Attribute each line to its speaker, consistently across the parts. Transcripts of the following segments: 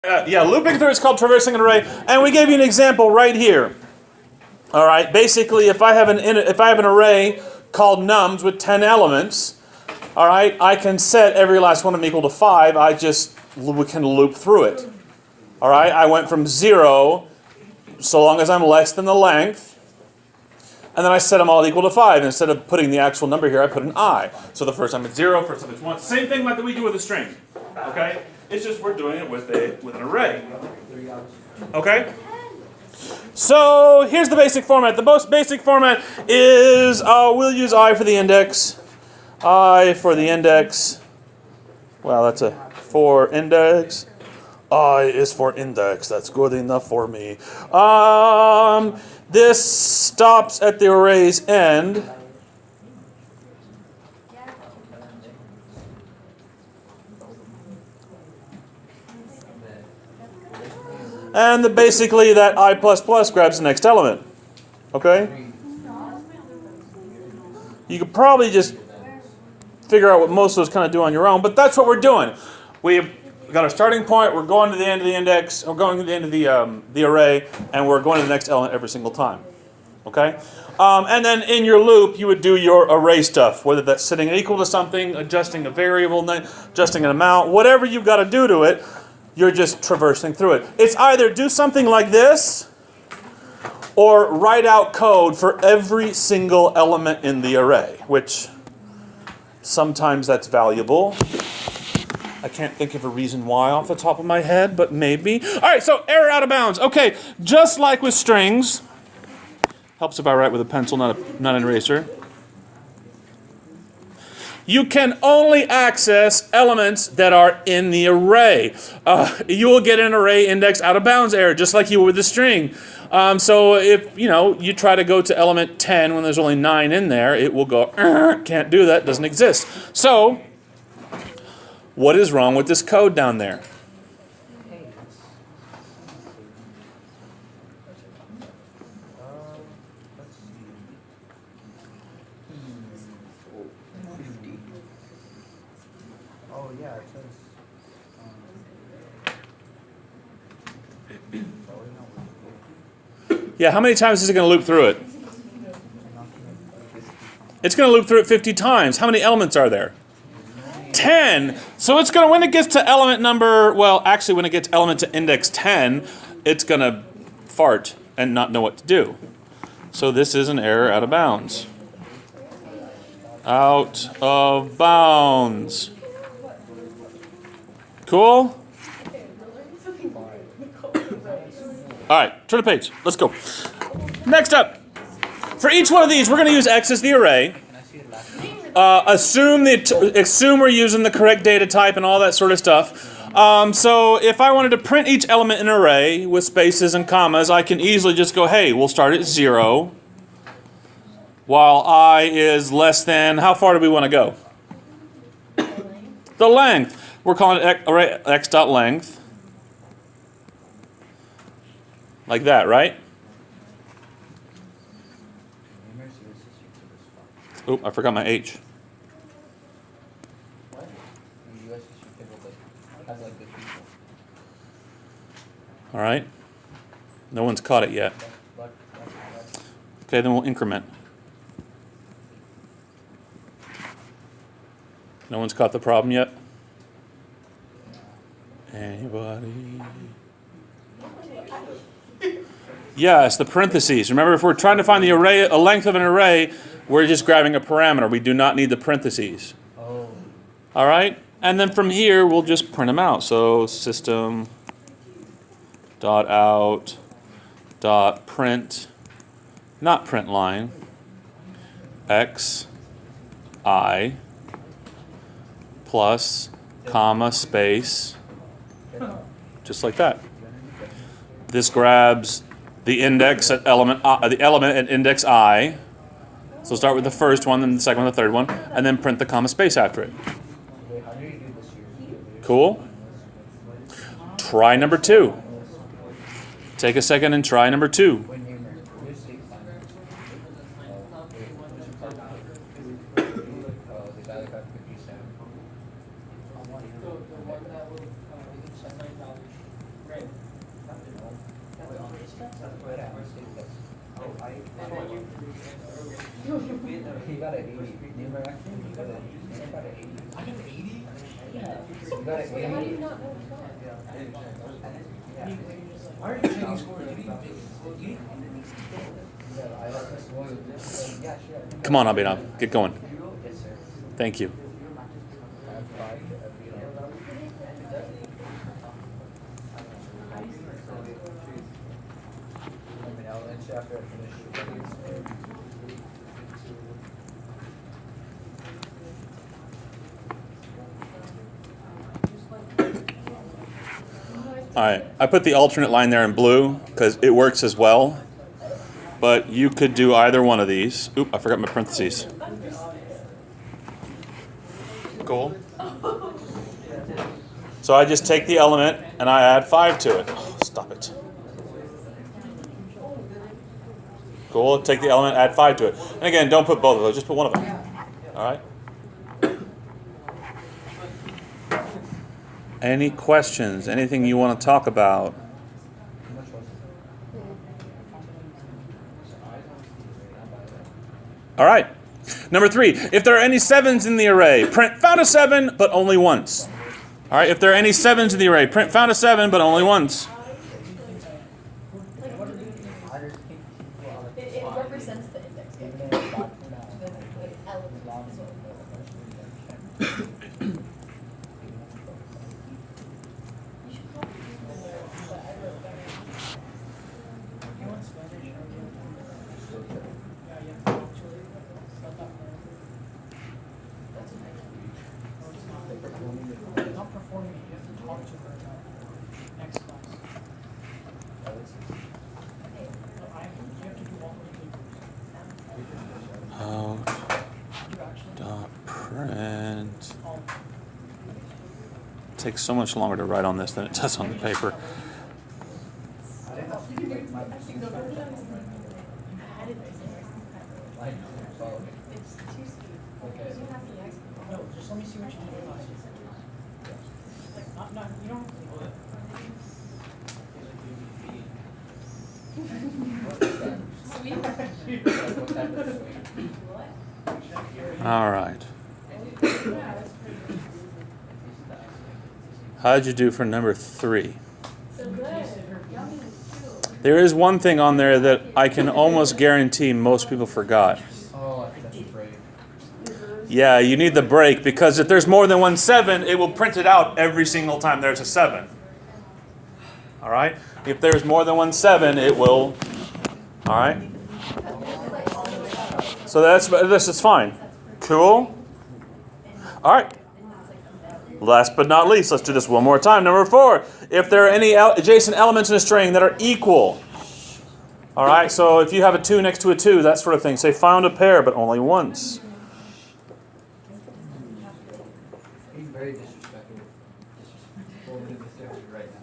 Speaker 1: Yeah, looping through is called traversing an array, and we gave you an example right here. All right, basically, if I have an array called nums with 10 elements, all right, I can set every last one of them equal to 5. We can loop through it. All right, I went from 0, so long as I'm less than the length, and then I set them all equal to 5. Instead of putting the actual number here, I put an I. So the first time it's 0, first time it's 1. Same thing that we do with a string. Okay? It's just we're doing it with an array. Okay? So here's the basic format. The most basic format is we'll use I for the index. I for the index. Well, that's a for index. I is for index. That's good enough for me. This stops at the array's end. And basically that I++ grabs the next element. Okay? You could probably just figure out what most of those kind of do on your own, but that's what we're doing. We've got our starting point, we're going to the end of the index, we're going to the end of the array, and we're going to the next element every single time. Okay? And then in your loop, you would do your array stuff, whether that's setting it equal to something, adjusting a variable, adjusting an amount, whatever you've got to do to it, you're just traversing through it. It's either do something like this, or write out code for every single element in the array, which sometimes that's valuable. I can't think of a reason why off the top of my head, but maybe. All right, so error out of bounds. Okay, just like with strings, helps if I write with a pencil, not an eraser. You can only access elements that are in the array. You will get an array index out of bounds error, just like you would with the string. So if you try to go to element 10 when there's only 9 in there, it will go, can't do that, doesn't exist. So, what is wrong with this code down there? Yeah, how many times is it going to loop through it? It's going to loop through it 50 times. How many elements are there? 10. So it's going to, when it gets to element number, well, actually when it gets element to index 10, it's going to fart and not know what to do. So this is an error out of bounds. Out of bounds. Cool? All right, turn the page. Let's go. Next up, for each one of these, we're going to use X as the array. Assume we're using the correct data type and all that sort of stuff. So if I wanted to print each element in an array with spaces and commas, I can easily just go, hey, we'll start at 0. While I is less than, how far do we want to go? The length. We're calling it array x.length. Like that, right? Oop, I forgot my H. All right. No one's caught it yet. Okay, then we'll increment. No one's caught the problem yet? Anybody? Yes, the parentheses. Remember, if we're trying to find the array, a length of an array, we're just grabbing a parameter. We do not need the parentheses. Oh. All right? And then from here, we'll just print them out. So system dot out dot print, not print line, x I plus comma space, just like that. This grabs the index at element at index I. So start with the first one, then the second one, the third one, and then print the comma space after it. Cool? Try number 2. Take a second and try number 2.
Speaker 2: He got an 80. Numeracy, he got an 80. I got an 80. I got an 80? Yeah. You got an 80. How do you not know that? Why are you saying you scored 80?
Speaker 1: Come on, Abhinav. Get going.
Speaker 2: Yes, sir.
Speaker 1: Thank you.
Speaker 2: After I finish.
Speaker 1: All right, I put the alternate line there in blue because it works as well, but you could do either one of these. Oop, I forgot my parentheses. Cool. So I just take the element and I add 5 to it. Oh, stop it. Cool, take the element, add 5 to it. And again, don't put both of those, just put one of them. All right? Any questions? Anything you want to talk about? All right. Number 3, if there are any 7s in the array, print found a 7, but only once. All right, if there are any 7s in the array, print found a 7, but only once.
Speaker 3: It represents the index.
Speaker 4: Not performing it, you have to talk to her about next class. You have to do all those papers.
Speaker 1: Dot print. It takes so much longer to write on this than it does on the paper.
Speaker 4: No, just let me see what you did last year. Like, not, you don't.
Speaker 1: All right. How'd you do for number 3? There is one thing on there that I can almost guarantee most people forgot.
Speaker 2: Oh, I think that's a break.
Speaker 1: Yeah, you need the break because if there's more than one 7, it will print it out every single time there's a 7. All right? If there's more than one 7, it will. All right? So this is fine. Cool? All right. Last but not least, let's do this one more time. Number 4, if there are any adjacent elements in a string that are equal. All right, so if you have a 2 next to a 2, that sort of thing. Say found a pair, but only once.
Speaker 2: He's very disrespectful. Disrespectful right now.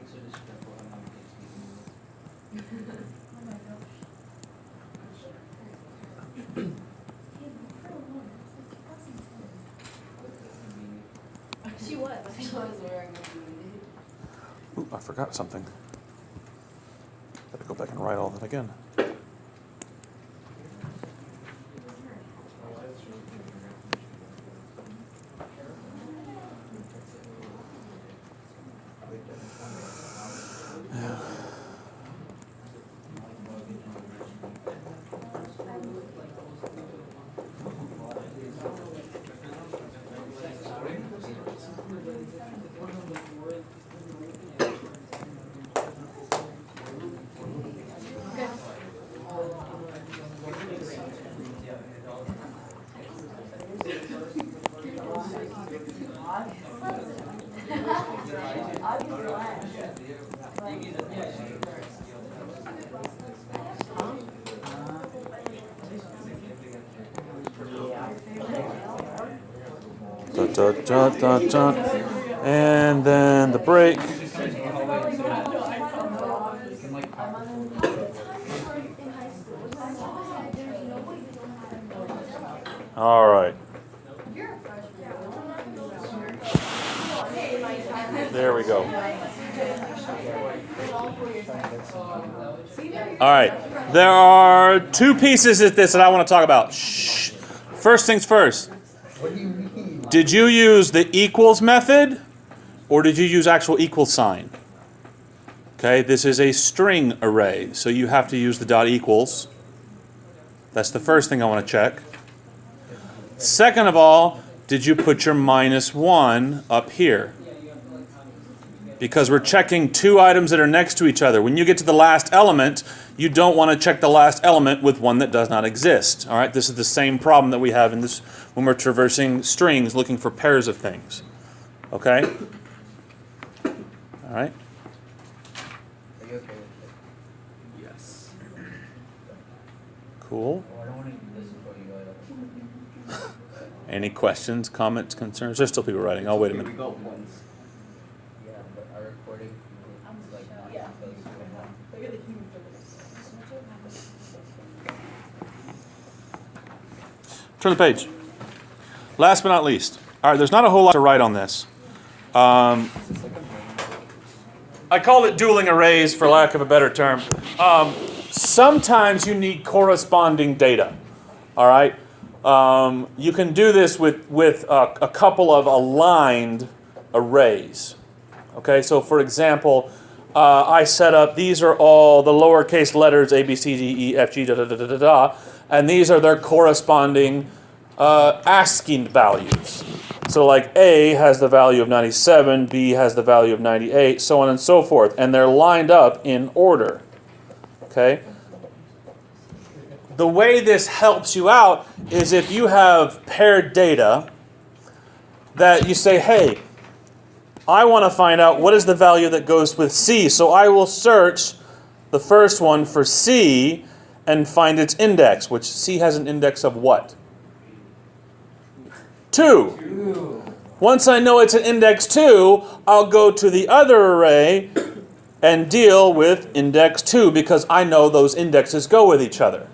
Speaker 2: He's so disrespectful. I'm not
Speaker 3: She was. She was wearing a
Speaker 1: Ooh, I forgot something. Gotta go back and write all that again. Dot, dot, dot, dot, dot. And then the break. All right. There we go.
Speaker 3: all 4 years. See, there you go.
Speaker 1: All right. There are two pieces of this that I want to talk about. Shh. First things first.
Speaker 2: What do you mean?
Speaker 1: Did you use the equals method or did you use actual equal sign? Okay, this is a string array, so you have to use the dot equals. That's the first thing I want to check. Second of all, did you put your -1 up here? Because we're checking two items that are next to each other. When you get to the last element, you don't want to check the last element with one that does not exist. All right, this is the same problem that we have in this when we're traversing strings looking for pairs of things. Okay? All right?
Speaker 2: Are you okay with it?
Speaker 5: Yes.
Speaker 1: Cool.
Speaker 2: Oh, I don't want to listen to what you
Speaker 1: Any questions, comments, concerns? There's still people writing. I'll wait a
Speaker 5: We
Speaker 1: minute.
Speaker 5: go once.
Speaker 2: Yeah, but our recording is like not
Speaker 4: Yeah.
Speaker 2: close to it.
Speaker 4: Look at the human
Speaker 1: Turn the page. Last but not least. All right, there's not a whole lot to write on this. I called it dueling arrays for lack of a better term. Sometimes you need corresponding data. All right? You can do this with a couple of aligned arrays. Okay, so for example, I set up, these are all the lowercase letters A, B, C, D, E, F, G, da, da, da, da, da, da, and these are their corresponding ASCII values. So like A has the value of 97, B has the value of 98, so on and so forth, and they're lined up in order. Okay? The way this helps you out is if you have paired data that you say, hey, I want to find out what is the value that goes with C. So I will search the first one for C and find its index, which C has an index of what? 2. Once I know it's an index 2, I'll go to the other array and deal with index 2 because I know those indexes go with each other.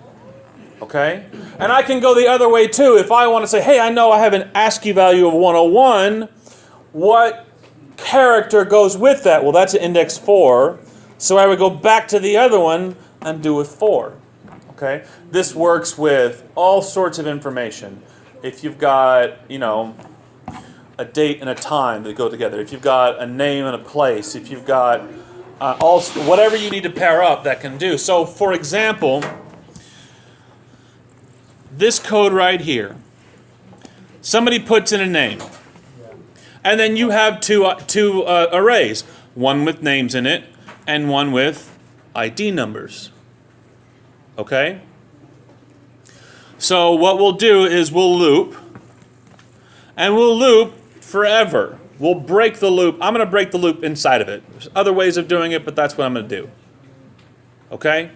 Speaker 1: Okay? And I can go the other way too. If I want to say, hey, I know I have an ASCII value of 101, what character goes with that? Well, that's an index 4. So I would go back to the other one and do with 4. Okay? This works with all sorts of information. If you've got, a date and a time that go together, if you've got a name and a place, if you've got whatever you need to pair up, that can do. So, for example, this code right here, somebody puts in a name, and then you have two arrays, one with names in it and one with ID numbers. Okay? So what we'll do is we'll loop, and we'll loop forever. We'll break the loop. I'm going to break the loop inside of it. There's other ways of doing it, but that's what I'm going to do. Okay?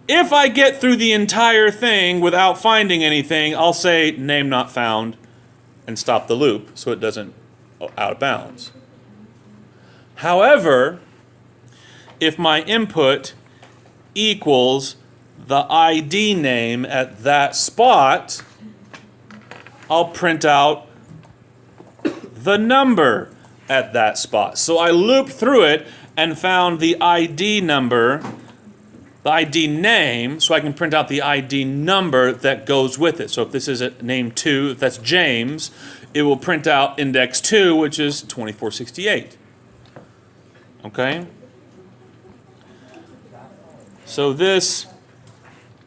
Speaker 1: If I get through the entire thing without finding anything, I'll say name not found and stop the loop so it doesn't out of bounds. However, if my input equals the ID name at that spot, I'll print out the number at that spot. So I looped through it and found the ID number, the ID name, so I can print out the ID number that goes with it. So if this is a name 2, if that's James, it will print out index 2, which is 2468. Okay? So this,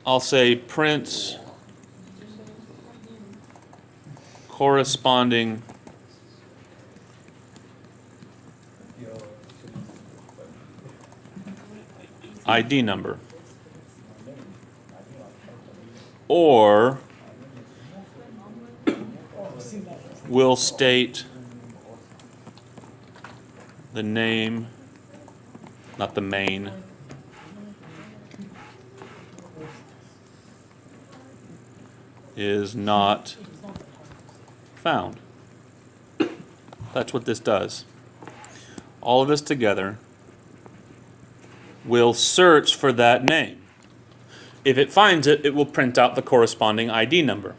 Speaker 1: I'll say prints corresponding ID number. Or will state the name, not the main, is not found. That's what this does. All of this together will search for that name. If it finds it, it will print out the corresponding ID number.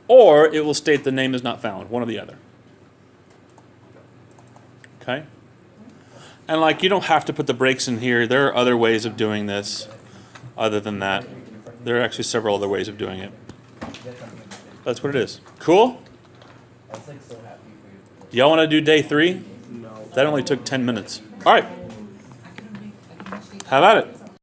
Speaker 1: Or it will state the name is not found, one or the other. Okay? And like, you don't have to put the brakes in here. There are other ways of doing this other than that. There are actually several other ways of doing it. That's what it is. Cool?
Speaker 2: I was like so happy for you.
Speaker 1: Y'all want to do day 3?
Speaker 5: No.
Speaker 1: That only took 10 minutes. All right. Have at it.